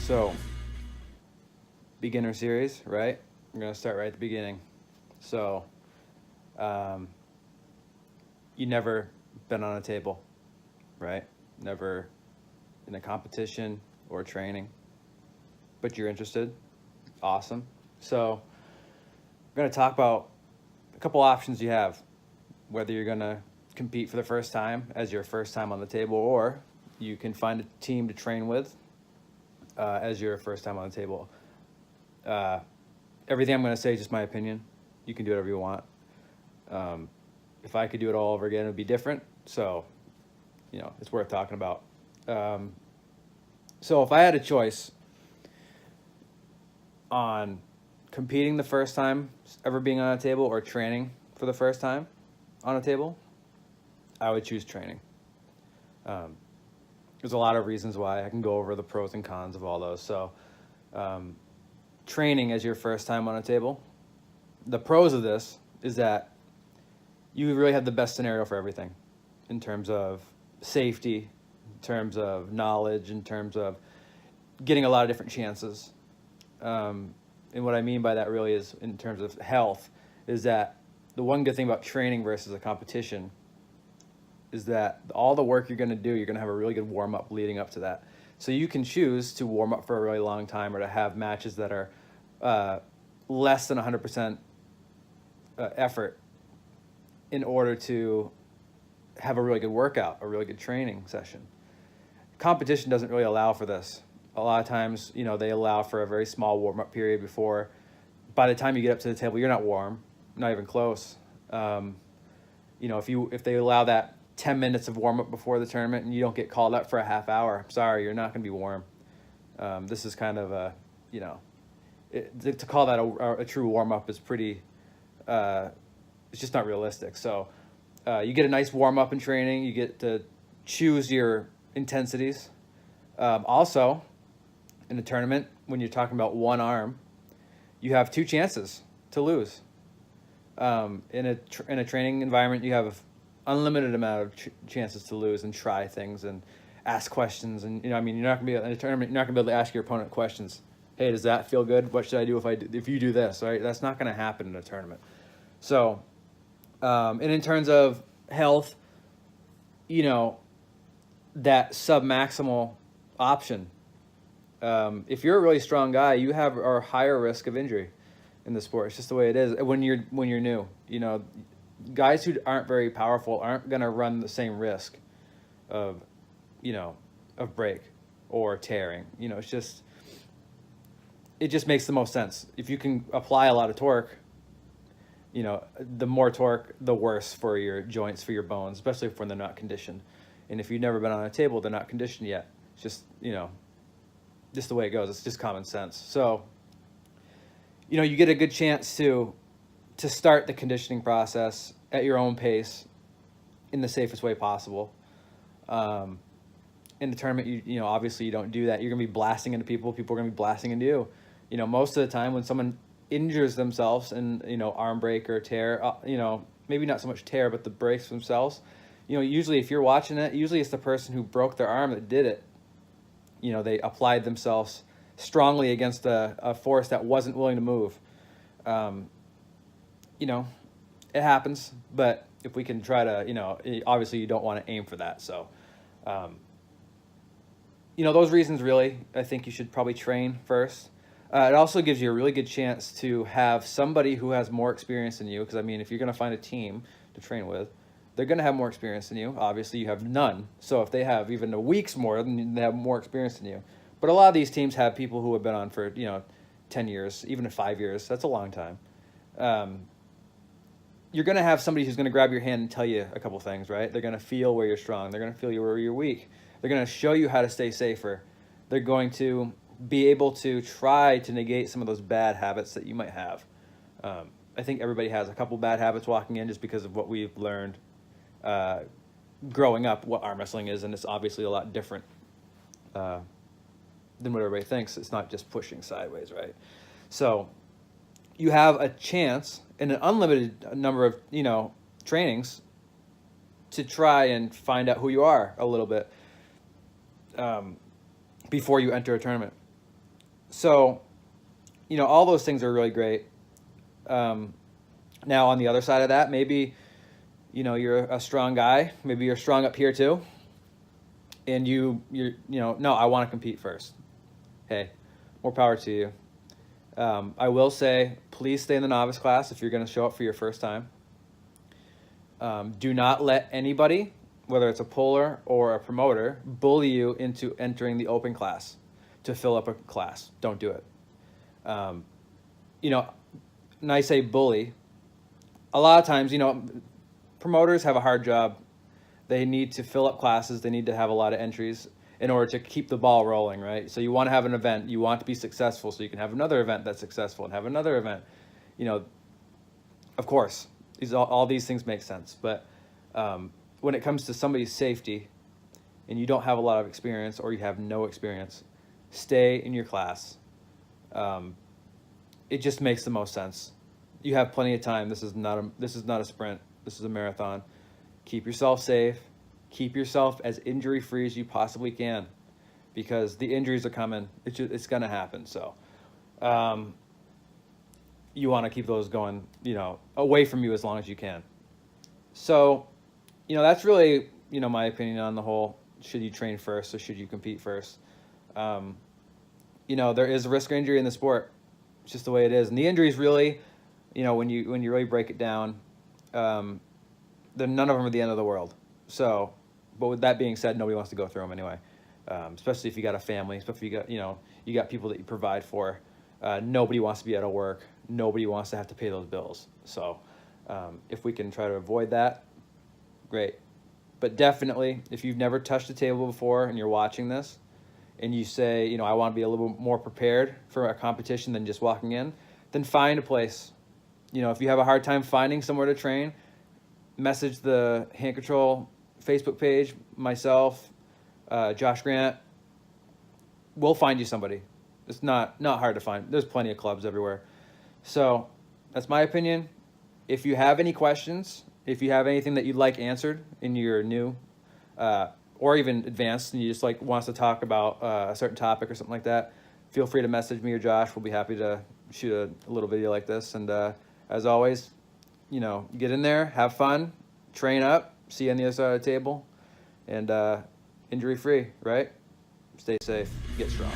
So, beginner series, right? I'm going to start right at the beginning. So, um, you never been on a table, right? Never in a competition or training, but you're interested. Awesome. So, we're going to talk about a couple options you have, whether you're going to compete for the first time as your first time on the table, or you can find a team to train with as your first time on the table. Everything I'm going to say is just my opinion. You can do whatever you want. If I could do it all over again, it would be different. So, it's worth talking about. So if I had a choice on competing the first time ever being on a table or training for the first time on a table, I would choose training. There's a lot of reasons why. I can go over the pros and cons of all those. So, training as your first time on a table, the pros of this is that you really have the best scenario for everything in terms of safety, in terms of knowledge, in terms of getting a lot of different chances. And what I mean by that really is in terms of health is that the one good thing about training versus a competition is that all the work you're going to do, you're going to have a really good warm-up leading up to that. So you can choose to warm up for a really long time or to have matches that are less than 100% effort in order to have a really good workout, a really good training session. Competition doesn't really allow for this. A lot of times, they allow for a very small warm-up period before. By the time you get up to the table, you're not warm, not even close. If they allow that 10 minutes of warm-up before the tournament and you don't get called up for a half hour, I'm sorry, you're not going to be warm. This is kind of to call that a true warm-up is pretty, it's just not realistic. So you get a nice warm-up in training. You get to choose your intensities. Also, in a tournament, when you're talking about one arm, you have two chances to lose. In a training environment, you have unlimited amount of chances to lose and try things and ask questions. And you're not going to be in a tournament. You're not going to be able to ask your opponent questions. Hey, does that feel good? What should I do if you do this? Right? That's not going to happen in a tournament. So, and in terms of health, that submaximal option. If you're a really strong guy, you have a higher risk of injury in the sport. It's just the way it is when you're new. Guys who aren't very powerful aren't going to run the same risk of break or tearing. It just makes the most sense. If you can apply a lot of torque, the more torque, the worse for your joints, for your bones, especially when they're not conditioned. And if you've never been on a table, they're not conditioned yet. It's just, just the way it goes. It's just common sense. So, you get a good chance to start the conditioning process at your own pace in the safest way possible. In the tournament, obviously you don't do that. You're going to be blasting into people. People are going to be blasting into you. Most of the time when someone injures themselves and, arm break or tear, maybe not so much tear, but the breaks themselves, usually if you're watching it, usually it's the person who broke their arm that did it. They applied themselves strongly against a force that wasn't willing to move. It happens, but if we can try to, obviously you don't want to aim for that. So, those reasons really, I think you should probably train first. It also gives you a really good chance to have somebody who has more experience than you. Because, if you're going to find a team to train with, they're going to have more experience than you. Obviously, you have none. So if they have even a week's more, then they have more experience than you. But a lot of these teams have people who have been on for, 10 years, even 5 years. That's a long time. You're going to have somebody who's going to grab your hand and tell you a couple things, right? They're going to feel where you're strong. They're going to feel where you're weak. They're going to show you how to stay safer. They're going to be able to try to negate some of those bad habits that you might have. I think everybody has a couple bad habits walking in just because of what we've learned growing up, what arm wrestling is, and it's obviously a lot different than what everybody thinks. It's not just pushing sideways, right? So you have a chance in an unlimited number of, trainings to try and find out who you are a little bit before you enter a tournament. So, all those things are really great. Now, on the other side of that, maybe, you're a strong guy. Maybe you're strong up here too. And no, I want to compete first. Hey, more power to you. I will say, please stay in the novice class if you're going to show up for your first time. Do not let anybody, whether it's a puller or a promoter, bully you into entering the open class to fill up a class. Don't do it. And I say bully. A lot of times, promoters have a hard job. They need to fill up classes. They need to have a lot of entries in order to keep the ball rolling, right? So you want to have an event. You want to be successful so you can have another event that's successful and have another event. Of course, all these things make sense. But when it comes to somebody's safety and you don't have a lot of experience or you have no experience, stay in your class. It just makes the most sense. You have plenty of time. This is not a sprint. This is a marathon. Keep yourself safe. Keep yourself as injury-free as you possibly can, because the injuries are coming. It's going to happen. So you want to keep those going, away from you as long as you can. So, that's really, my opinion on the whole, should you train first or should you compete first? There is a risk of injury in the sport. It's just the way it is. And the injuries really, when you really break it down, none of them are the end of the world. So, but with that being said, nobody wants to go through them anyway. Especially if you got a family, especially if you got people that you provide for. Nobody wants to be out of work. Nobody wants to have to pay those bills. So, if we can try to avoid that, great. But definitely, if you've never touched a table before and you're watching this, and you say, I want to be a little bit more prepared for a competition than just walking in, then find a place. If you have a hard time finding somewhere to train, message the Hand Control Facebook page, myself, Josh Grant. We'll find you somebody. It's not hard to find. There's plenty of clubs everywhere. So that's my opinion. If you have any questions, if you have anything that you'd like answered and you're new, or even advanced, and you just wants to talk about a certain topic or something like that, feel free to message me or Josh. We'll be happy to shoot a little video like this. And as always, get in there, have fun, train up, see you on the other side of the table, and injury-free, right? Stay safe, get strong.